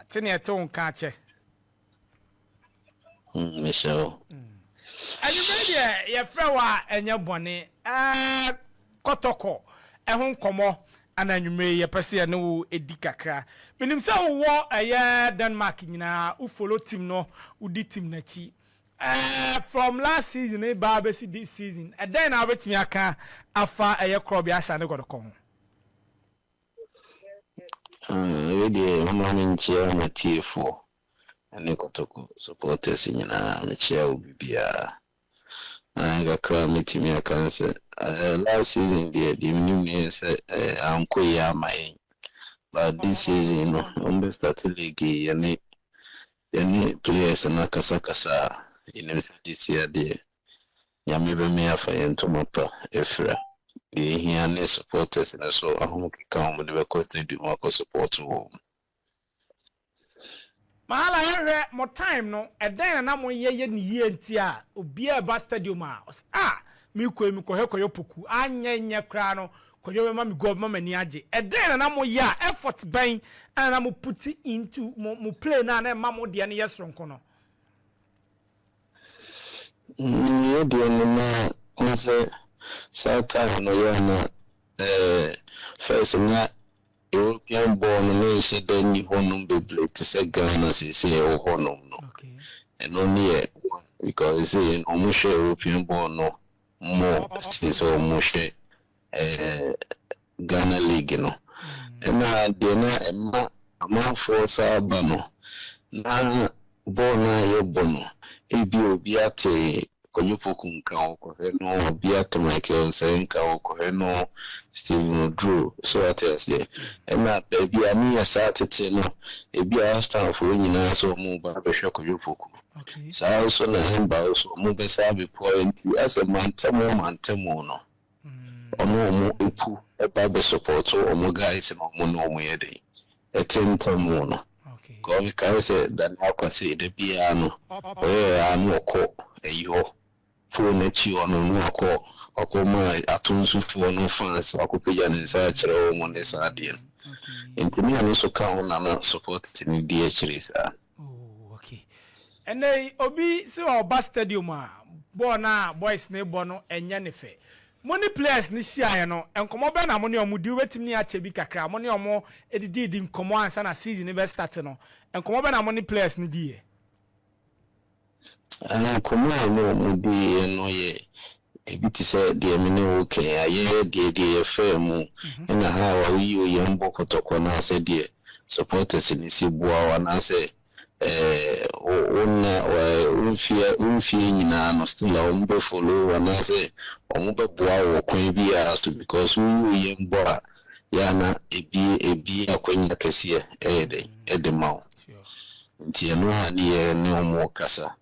tene to nka che Michelle anyway ye frɛ wa enye bone kotoko ehun komo ananwume ye pese ne wo edi kakra minim se wo eye Denmark nyina u follow team no u di team na chi from last season e ba be this season then na betimi aka afa eye club ya asa ne godoko ho really mama chia na TF4 ane Kotoko supporters nyina me chia obibia anga kra metimi aka se last season the minimum say anko ya mai but this season no on start league yani players na kasa in this year the yamebe me afa yento mapa efra the here supporters na so ahom keka the cost do more support wo Mahala yehwe mo time no eden na mo ye ne yie ntia obi a ba stadium mi koyo poku anya kra no koyo ma mi go ma mani age eden na mo ya effort ben na mo put into mo play na ma mo de ne yesronko no ye de na onse sata no ya na first na European born nation then you honum be to say Ghana say honum no. Okay. And only because say no European born no more so almost Ghana league no. And na de na ma force abano na born na ye bono ebi obi ate Kwadwo Poku nka no Biato Michael Senka no Steven Drew so at yes na baby ani asatete no ebi a stand for nyina so mu ba be hwe Kwadwo Poku sa so na hemba so mu be sa be point as a mantemo no mu epu e ba be support o guys no mu ye dey etentamo no ko mi ka se dan akwase de bia no anu okọ eyo phone chi ono no akọ ma atunsufu no fans akopeja ne sa kire wo ne sa de ntimi anu so ka ho na support ni die kire sa okay and obi se oba stadium ball na boys ne ball no enya ne fe money players ni sia no enkomo be na money omudi wetim ni ache bi kakra money omo edidi nkomo ansa na season be start no enkomo be na money players ni die enkomo no omudi no ye ebiti say de mini okay aye de femu na ha wa wi ye mbo Kotoko na say de supporters ni si bua na say unfie nyina no still on be follow na say on be bua wo kwan bi to because we ye mbo ya na ebi akwanya kese ede mawo nti eno ha ni ye ne omo kasa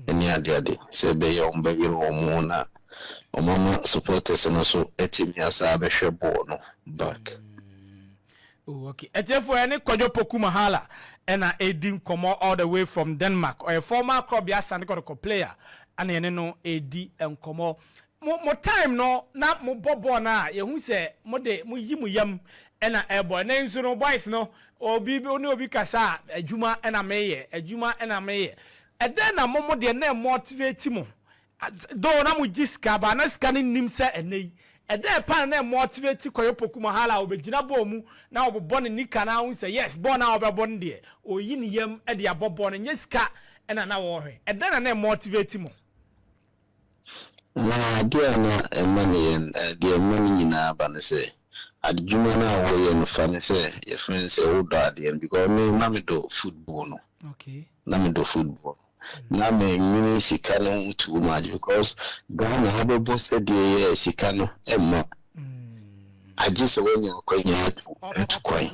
eni ade say be ye on be omo na omama supporters no so etimi asa be hwe ball no back okay etefo ene Kwadwo Poku Mahala ena edi komo all the way from Denmark or a former club ya Sand Kotoko player ana ene no edi enkomo mo time no na mo bobo na ye hu se mo de mo yi mo yam ena ebo na nso no boys no obi kasa adwuma ena meye eden na mo de na motivate mo do na mo jiska ba na ska ni nim se enei eden pan na motivate Kwadwo Poku Mahala obegina bo mu na obobɔ ne nika na hu se yes bɔ na obebɔ ne de oyi ne yam e de abobɔ ne nyeska ena na wo hwe eden na motivate mo na dia na emani dia mani nyina ba ne se adjuma na wo ye no fa ne se ye friend se wo do ade because me na me do football no okay na me do football na me nyini sika no too much because Ghana have bo said the sika no emma agise wonya akonya to kwai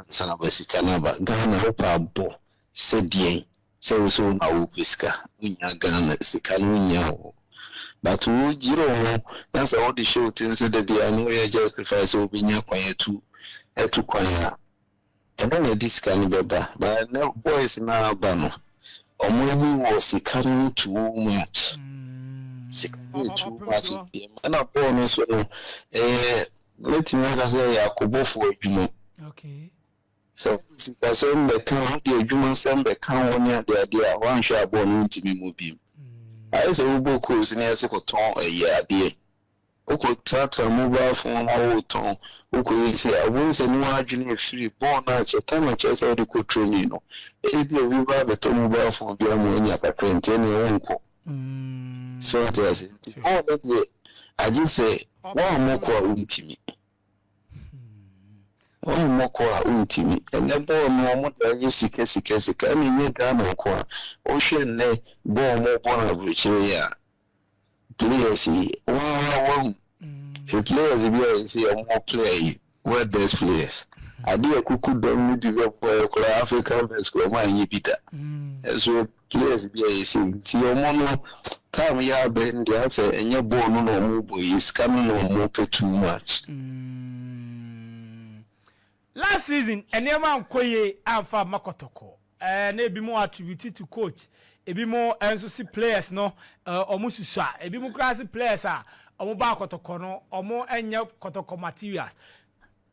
sana ba sika na ba Ghana hopa bo said the so na wo sika wonya Ghana sika no nya wo but wo jiro that's all the show things that they are no justify so binya kwai etu kwai na this can be ba but now boys na ba no omoni was carrying too much. Too much. And a bonus, let me say, Yakobo for you. Okay. So sikasɛm bɛka de adwuma sɛm bɛka wɔn nya de ade a wɔanhwɛ abɔ no ntimi mu bi ayɛ sɛ wobɔ course ne ɛsɛ kɔtɔn ɛyɛ adeɛ wokɔtratra mobile phone na wotɔn wokɔyɛ sɛ abɔn sɛ ne wadwene afiri bɔɔ no akyɛ tam akyɛ sɛ wode kɔ training no ɛbi a obi ba bɛtɔ mobile phone bi ama anya kakra nti ɛne ɛwɔ nkɔ so ate ase nti bɔɔ no deɛ agye sɛ wɔammɔkɔ a wontimi wɔammɔkɔ a wontimi ɛnɛ bɔɔ no ɔmo da yɛ sika ɛne nyɛ Ghana nkɔ a wohwɛ nnɛ bɔɔ mo bɔ no aburokyerɛ yi a players yi wahu hwɛ players bi a yɛsɛ ɔmo player yi were best players ade a kuku dɔm no bi bɛbɔ koraa African best koraa ɔmo anyɛ bi da ɛso players bi a yɛsɛ nti ɔmo no time yɛ abɛn deɛ asɛ ɛnyɛ bɔɔ no na ɔmo bɔ yi sika no na ɔmo pɛ too much. Last season, enema nkoye amfa makotoko. Na ebi mo attribute to coach. Ebi mo enso si players no omo susua. Ebi mo class players a omo ba kotoko no, omo enye kotoko materials.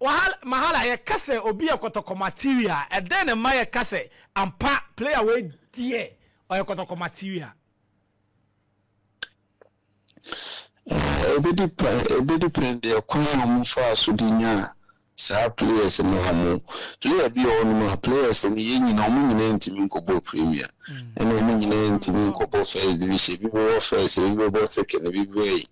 Mahala ye kase obi ye kotoko material. E den ma ye kase ampa player we die o ye kotoko material. Ebi depend de kwan omo fa so dinya. Sa players no amo player bi on players ni nyina omo nyina ntimi nkɔbɔ premier ɛna omo nyina ntimi nkɔbɔ first division bi bɔ first bi bɔ second bi bɔ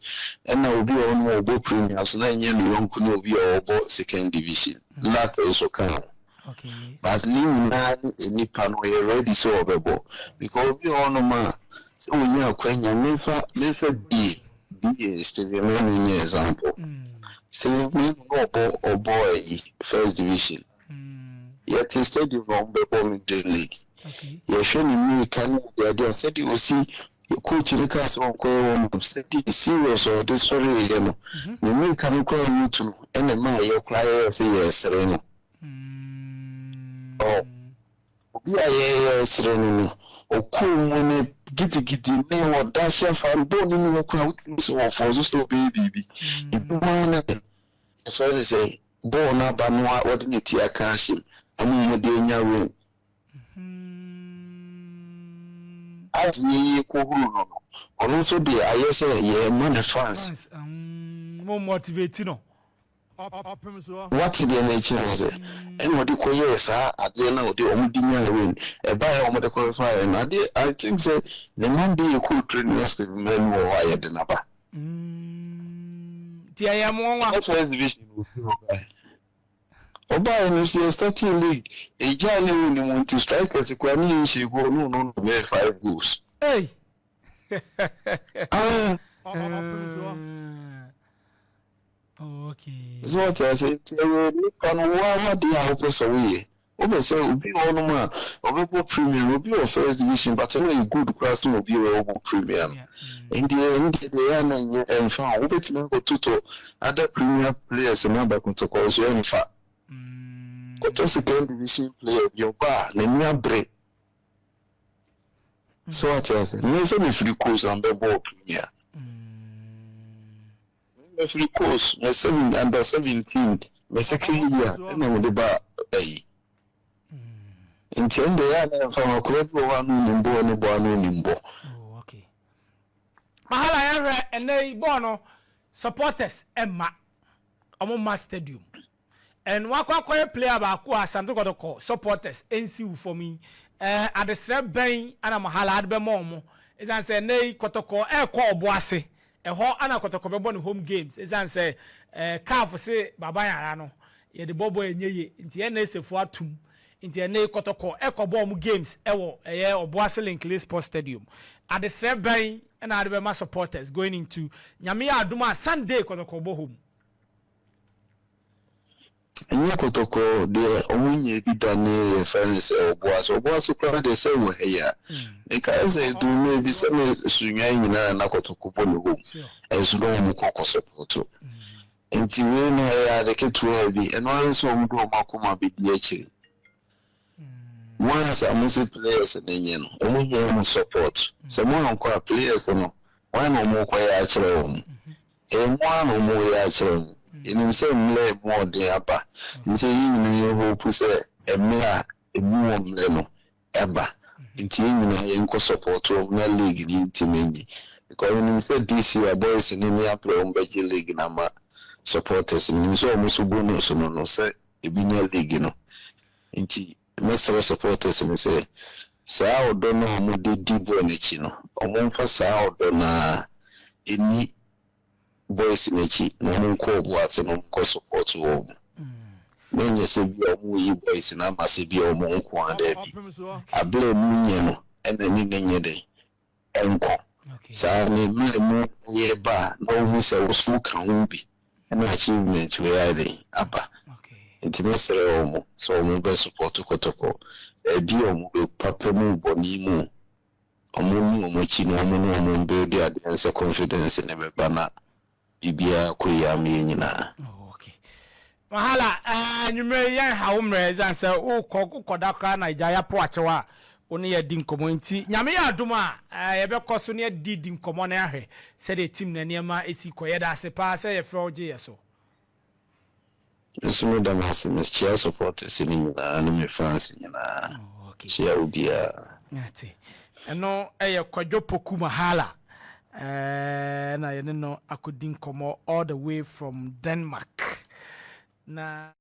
ɛna obi on ɔbɔ premier so na nyɛ no yɔnko na obi ɔbɔ second division lack so kan okay but ni nyina ni pa no yɛ ready so ɔbɛbɔ because obi on ma sɛ wonya akwanya mefa bi stadium no example so we no boy first division. Yet instead of the league. Okay. You show me can they said you see your coach in the castle said serious or this story you know. The me can call you to and the man you cry say yes sereno. Oh yeah sereno. O cool when gidi ne wo da chef and bone ni wo kura so for so baby ibu man so they say bone na ba no what ni ti aka him amu de nya room as ye ko huru no ono so de ayese ye man fans mo motivate no Opemsuo what the nature was it and what the koye sa ade na ode omudinya win e ba ya omode qualify and I think say the man be cool train next men wo why de naba ti ya mo wa first division oba no see starting league e ja le won mo ti strikers kwa ni nshi go no be 5 goals hey Opemsuo okay. So what I say, look on what they are hoping so we. Over say obi on ma, obi premier, obi first division, but any good class to obi obi premier. In the end, they are na and found obi to go to other premier players and number Kotoko so in fact. Kotoko second division player your bar, na new break. So what I say, me say me free course and be ball premier. Free course, my under 17, my second year, and I would buy a. Intend the other from a crop one nimbo and a bono nimbo. Oh, okay. Mahala and they bono supporters Emma Omoma Stadium. And Waka player about Santo Kotoko supporters NCU for me. At the Sreb Bain and a Mahala at Bemomo. Is answer nay Kotoko air call boise. A ho ana Kotoko bebo home games esan say car for say baba ya no ye de bobo enye nti e na esefo atum nti e na Kotoko ekobo mu games ewo eye Oboase Linkley Sports Stadium at the Seban and at the Bema supporters going into Nyame Aduma Sunday Kotoko bo home enye Kotoko de omunye bidane friends Oboase kwa de say wo heya e ka say do me bi say me sunwa nyina na Kotoko bo no home enso no mu kokko support enti we no ya de ketu abi eno anso mu do makoma be di akiri once amusi players nenye no omunye mu support se mo anko players no wan no mu kwa ya akire wo mo anu mu ya akire enim say mle mo de apa nse yi ni hope say emla emu no eba nti nyina yenko support na league ni team enyi because when say this year boys ni ni apro mbeji league na ma supporters ni so omuso bonus no say ebinya league no nti mesro supporters ni say saa odo no mo de dibo n'echi no omomfa saa odo na eni boys n'echi no mo nko obu ase no nko support wo menye se bi omu yi boys na ma se bi omu nko anda bi abele mu nye no ena ni nenye de enko saa ni mu ye ba no hu se wo so kan hu bi ena achievement we ade aba nti mesere omu so omu be support Kotoko ebi omu be papa mu boni mu omu ni omu chi no omu be di advance confidence ne be bana bibia kuya mi nyina. Mahala nyume yan ha umre zan se o koda kra na ijaya po achewa oni ye di nkomo nti nyame ya aduma ye be koso ne di nkomo na ahwe se de team na niema esi koye da se pa se ye fro je yeso Eso da mas chia support sini nyina na me fans nyina chia ubia ati eno eye Kwadwo Poku Mahala na ye no akodi nkomo all the way from Denmark na